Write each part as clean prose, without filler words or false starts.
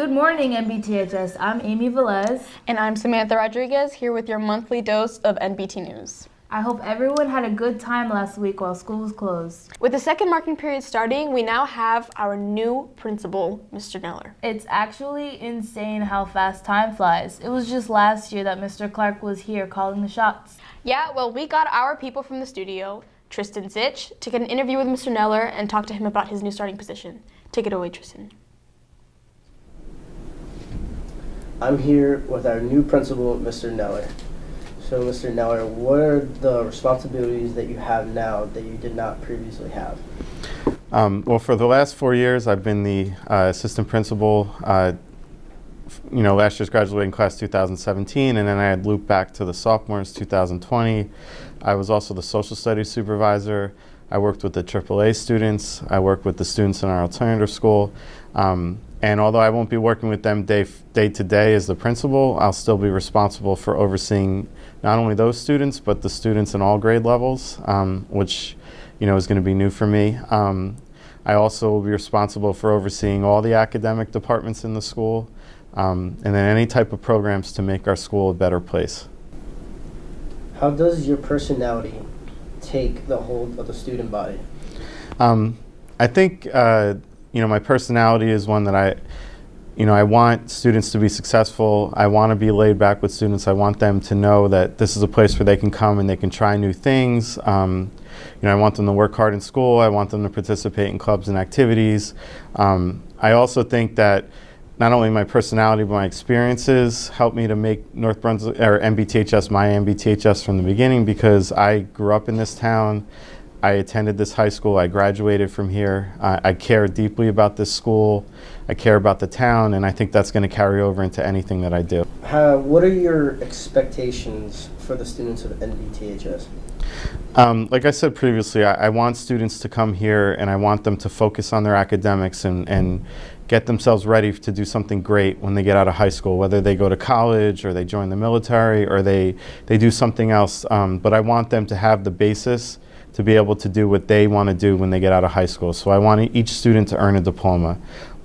Good morning, NBTHS. I'm Amy Velez. And I'm Samantha Rodriguez, here with your monthly dose of NBT News. I hope everyone had a good time last week while school was closed. With the second marking period starting, we now have our new principal, Mr. Neller. It's actually insane how fast time flies. It was just last year that Mr. Clark was here calling the shots. Yeah, well, we got our people from the studio, Tristan Z, to get an interview with Mr. Neller and talk to him about his new starting position. Take it away, Tristan. I'm here with our new principal, Mr. Neller. So, Mr. Neller, what are the responsibilities that you have now that you did not previously have? Well, for the last 4 years, I've been the assistant principal. Last year's graduating class 2017, and then I had looped back to the sophomores 2020. I was also the social studies supervisor. I worked with the AAA students. I worked with the students in our alternative school. And although I won't be working with them day to day as the principal, I'll still be responsible for overseeing not only those students, but the students in all grade levels, which is going to be new for me. I also will be responsible for overseeing all the academic departments in the school, and then any type of programs to make our school a better place. How does your personality take the hold of the student body? I think my personality is one that I want students to be successful. I want to be laid back with students. I want them to know that this is a place where they can come and they can try new things. I want them to work hard in school. I want them to participate in clubs and activities. I also think that not only my personality, but my experiences help me to make North Brunswick, or NBTHS, my NBTHS from the beginning, because I grew up in this town. I attended this high school. I graduated from here. I care deeply about this school. I care about the town, and I think that's going to carry over into anything that I do. What are your expectations for the students of NBTHS? Like I said previously, I want students to come here, and I want them to focus on their academics and get themselves ready to do something great when they get out of high school, whether they go to college or they join the military or they do something else. But I want them to have the basis to be able to do what they want to do when they get out of high school. So I want each student to earn a diploma.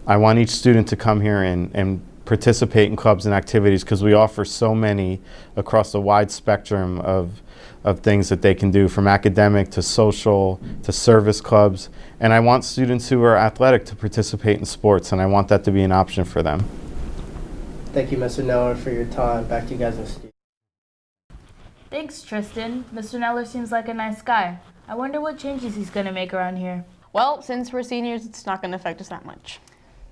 I want each student to come here and participate in clubs and activities, because we offer so many across a wide spectrum of things that they can do, from academic to social to service clubs. And I want students who are athletic to participate in sports, and I want that to be an option for them. Thank you, Mr. Neller, for your time. Back to you guys in the studio. Thanks, Tristan. Mr. Neller seems like a nice guy. I wonder what changes he's going to make around here. Well, since we're seniors, it's not going to affect us that much.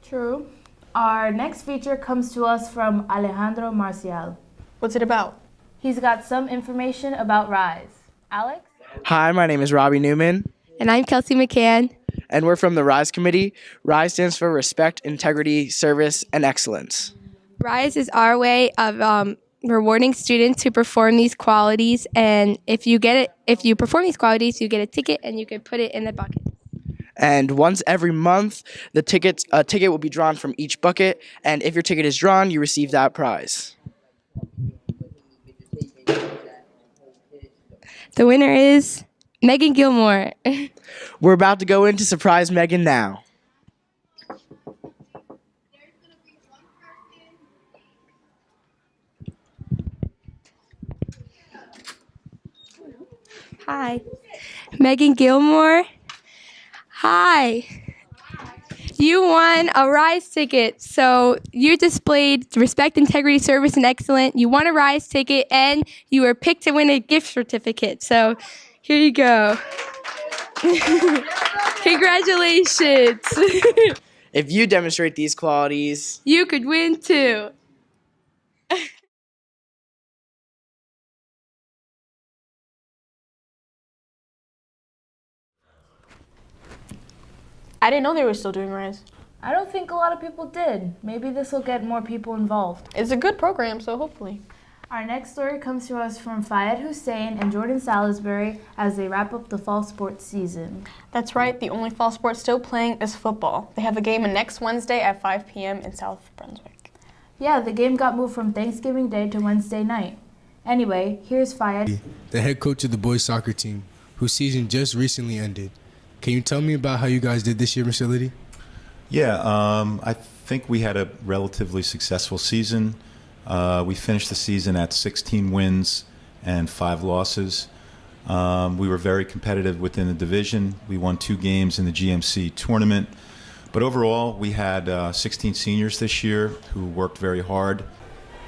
True. Our next feature comes to us from Alejandro Mercier. What's it about? He's got some information about RISE. Alex? Hi, my name is Robbie Newman. And I'm Kelsey McCann. And we're from the RISE Committee. RISE stands for Respect, Integrity, Service, and Excellence. RISE is our way of rewarding students who perform these qualities. And if you perform these qualities, you get a ticket and you can put it in the bucket. And once every month, a ticket will be drawn from each bucket. And if your ticket is drawn, you receive that prize. The winner is Megan Gilmore. We're about to go in to surprise Megan now. Hi. Megan Gilmore. Hi. You won a RISE ticket. So you displayed respect, integrity, service, and excellence. You won a RISE ticket, and you were picked to win a gift certificate. So here you go. Congratulations. If you demonstrate these qualities, you could win too. I didn't know they were still doing RISE. I don't think a lot of people did. Maybe this will get more people involved. It's a good program, so hopefully. Our next story comes to us from Fayed Hussein and Jordan Salisbury as they wrap up the fall sports season. That's right, the only fall sport still playing is football. They have a game next Wednesday at 5 p.m. in South Brunswick. Yeah, the game got moved from Thanksgiving Day to Wednesday night. Anyway, here's Fayed. The head coach of the boys soccer team, whose season just recently ended. Can you tell me about how you guys did this year, Mr. Liddy? Yeah, I think we had a relatively successful season. We finished the season at 16 wins and 5 losses. We were very competitive within the division. We won 2 games in the GMC tournament. But overall, we had 16 seniors this year who worked very hard.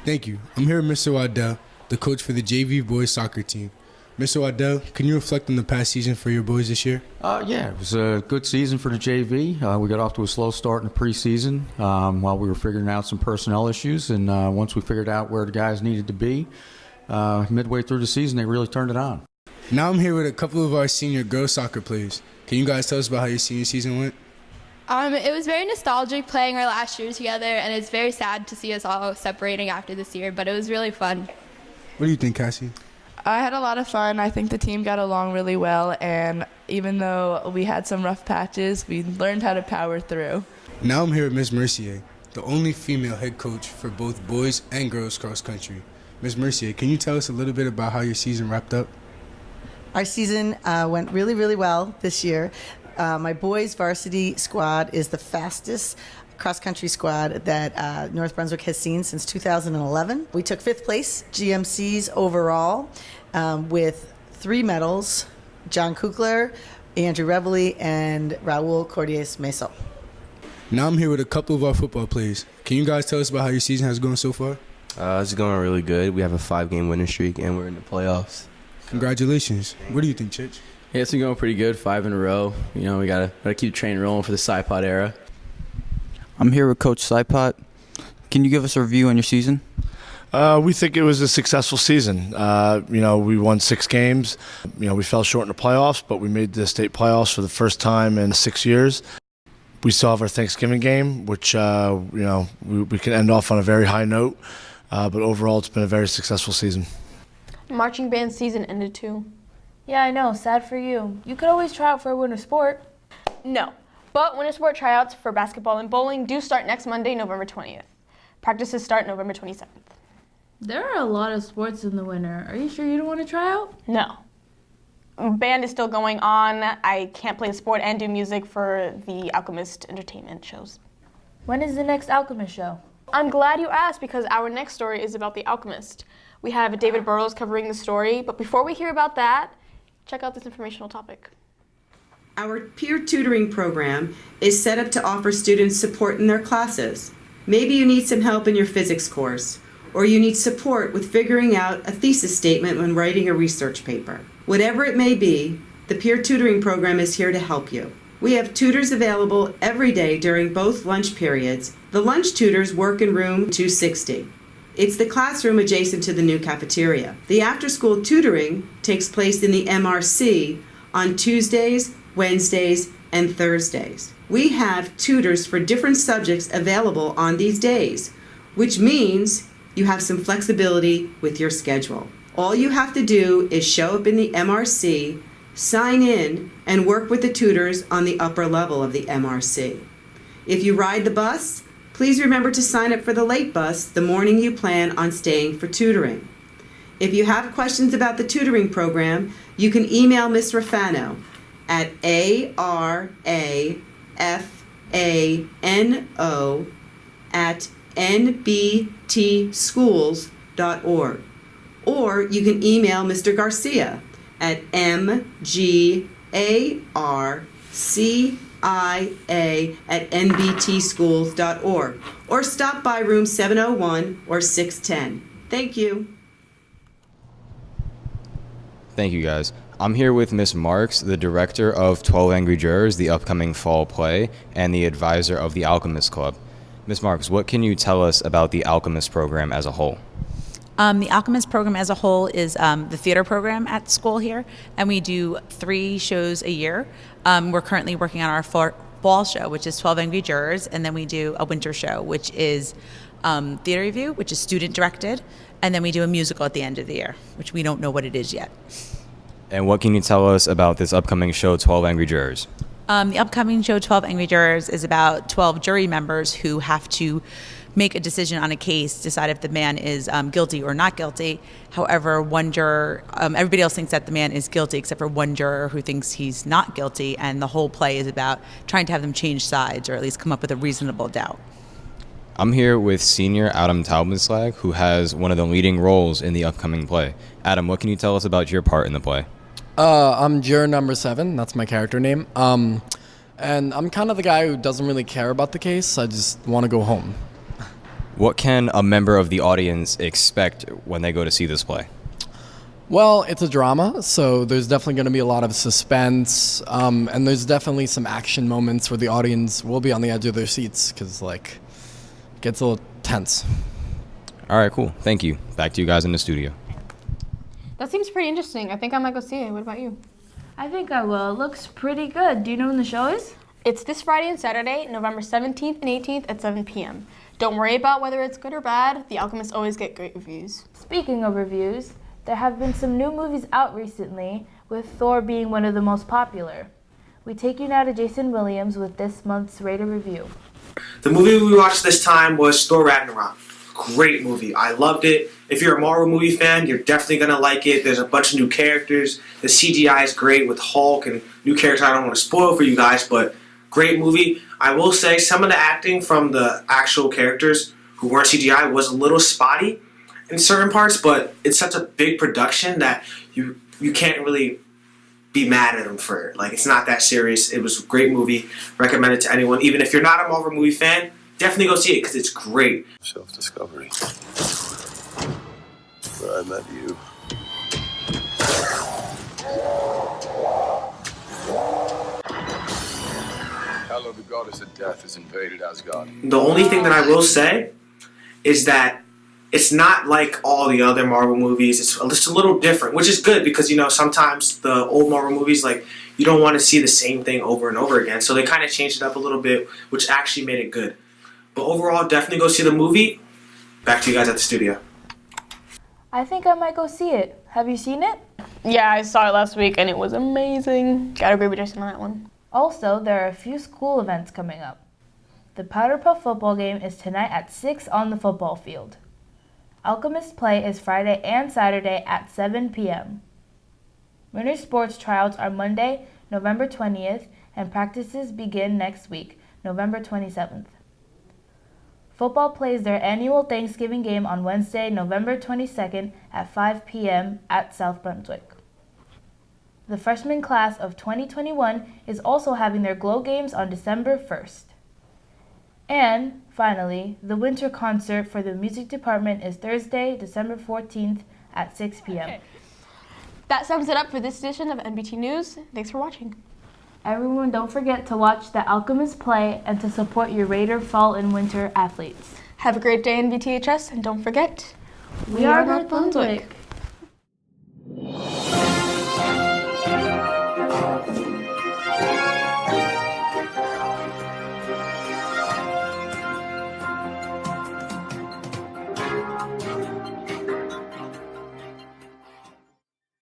Thank you. I'm here with Mr. Waddell, the coach for the JV boys soccer team. Mr. Waddell, can you reflect on the past season for your boys this year? Yeah, it was a good season for the JV. We got off to a slow start in the preseason while we were figuring out some personnel issues. And once we figured out where the guys needed to be, midway through the season, they really turned it on. Now I'm here with a couple of our senior girls soccer players. Can you guys tell us about how your senior season went? It was very nostalgic playing our last year together, and it's very sad to see us all separating after this year, but it was really fun. What do you think, Cassie? I had a lot of fun. I think the team got along really well, and even though we had some rough patches, we learned how to power through. Now I'm here with Ms. Mercier, the only female head coach for both boys and girls cross country. Ms. Mercier, can you tell us a little bit about how your season wrapped up? Our season went really, really well this year. My boys' varsity squad is the fastest cross-country squad that North Brunswick has seen since 2011. We took 5th place, GMCs overall, with 3 medals, John Kukler, Andrew Reveley, and Raul Cordies Meso. Now I'm here with a couple of our football players. Can you guys tell us about how your season has gone so far? It's going really good. We have a 5-game winning streak, and we're in the playoffs. Congratulations. What do you think, Chich? Yeah, it's been going pretty good, 5 in a row. You know, we gotta keep the train rolling for the SciPod era. I'm here with Coach SciPod. Can you give us a review on your season? We think it was a successful season. We won 6 games. We fell short in the playoffs, but we made the state playoffs for the first time in 6 years. We still have our Thanksgiving game, which, we can end off on a very high note. But overall, it's been a very successful season. Marching band season ended too. Yeah, I know. Sad for you. You could always try out for a winter sport. No, but winter sport tryouts for basketball and bowling do start next Monday, November 20th. Practices start November 27th. There are a lot of sports in the winter. Are you sure you don't want to try out? No. Band is still going on. I can't play a sport and do music for the Alchemist entertainment shows. When is the next Alchemist show? I'm glad you asked because our next story is about the Alchemist. We have David Burrows covering the story, but before we hear about that, check out this informational topic. Our peer tutoring program is set up to offer students support in their classes. Maybe you need some help in your physics course, or you need support with figuring out a thesis statement when writing a research paper. Whatever it may be, the peer tutoring program is here to help you. We have tutors available every day during both lunch periods. The lunch tutors work in room 260. It's the classroom adjacent to the new cafeteria. The after-school tutoring takes place in the MRC on Tuesdays, Wednesdays, and Thursdays. We have tutors for different subjects available on these days, which means you have some flexibility with your schedule. All you have to do is show up in the MRC, sign in, and work with the tutors on the upper level of the MRC. If you ride the bus, please remember to sign up for the late bus the morning you plan on staying for tutoring. If you have questions about the tutoring program, you can email Ms. Rafano at arafano@nbtschools.org. Or you can email Mr. Garcia at mgarcia@nbtschools.org, or stop by room 701 or 610. Thank you. Thank you, guys. I'm here with Miss Marks, the director of 12 Angry Jurors, the upcoming fall play, and the advisor of the Alchemist Club. Miss Marks, what can you tell us about the Alchemist program as a whole? The Alchemist program as a whole is the theater program at school here, and we do 3 shows a year. We're currently working on our fall show, which is 12 Angry Jurors, and then we do a winter show, which is theater review, which is student directed, and then we do a musical at the end of the year, which we don't know what it is yet. And what can you tell us about this upcoming show, 12 Angry Jurors? The upcoming show, 12 Angry Jurors, is about 12 jury members who have to make a decision on a case, decide if the man is guilty or not guilty. However, one juror, everybody else thinks that the man is guilty except for one juror who thinks he's not guilty, and the whole play is about trying to have them change sides or at least come up with a reasonable doubt. I'm here with senior Adam Taubenslag, who has one of the leading roles in the upcoming play. Adam, what can you tell us about your part in the play? I'm juror number 7. That's my character name. And I'm kind of the guy who doesn't really care about the case. I just want to go home. What can a member of the audience expect when they go to see this play? Well, it's a drama, so there's definitely going to be a lot of suspense, and there's definitely some action moments where the audience will be on the edge of their seats because, like, it gets a little tense. All right, cool. Thank you. Back to you guys in the studio. That seems pretty interesting. I think I might go see it. What about you? I think I will. It looks pretty good. Do you know when the show is? It's this Friday and Saturday, November 17th and 18th at 7 p.m. Don't worry about whether it's good or bad. The Alchemists always get great reviews. Speaking of reviews, there have been some new movies out recently, with Thor being one of the most popular. We take you now to Jason Williams with this month's Rated Review. The movie we watched this time was Thor Ragnarok. Great movie. I loved it. If you're a Marvel movie fan, you're definitely going to like it. There's a bunch of new characters. The CGI is great with Hulk and new characters I don't want to spoil for you guys, but great movie. I will say some of the acting from the actual characters who weren't CGI was a little spotty in certain parts, but it's such a big production that you can't really be mad at them for it. Like, it's not that serious. It was a great movie. Recommend it to anyone. Even if you're not a Marvel movie fan, definitely go see it because it's great. Self-discovery. Where I met you. Hela, the goddess of death, has invaded Asgard. The only thing that I will say is that it's not like all the other Marvel movies. It's just a little different, which is good because, you know, sometimes the old Marvel movies, like, you don't want to see the same thing over and over again. So they kind of changed it up a little bit, which actually made it good. But overall, definitely go see the movie. Back to you guys at the studio. I think I might go see it. Have you seen it? Yeah, I saw it last week and it was amazing. Gotta agree with Jason on that one. Also, there are a few school events coming up. The Powder Puff football game is tonight at 6 on the football field. Alchemist Play is Friday and Saturday at 7 p.m. Winter sports tryouts are Monday, November 20th, and practices begin next week, November 27th. Football plays their annual Thanksgiving game on Wednesday, November 22nd at 5 p.m. at South Brunswick. The freshman class of 2021 is also having their Glow Games on December 1st. And, finally, the winter concert for the music department is Thursday, December 14th at 6 p.m. Okay. That sums it up for this edition of NBT News. Thanks for watching. Everyone, don't forget to watch The Alchemist Play and to support your Raider fall and winter athletes. Have a great day in VTHS, and don't forget, we are North Brunswick.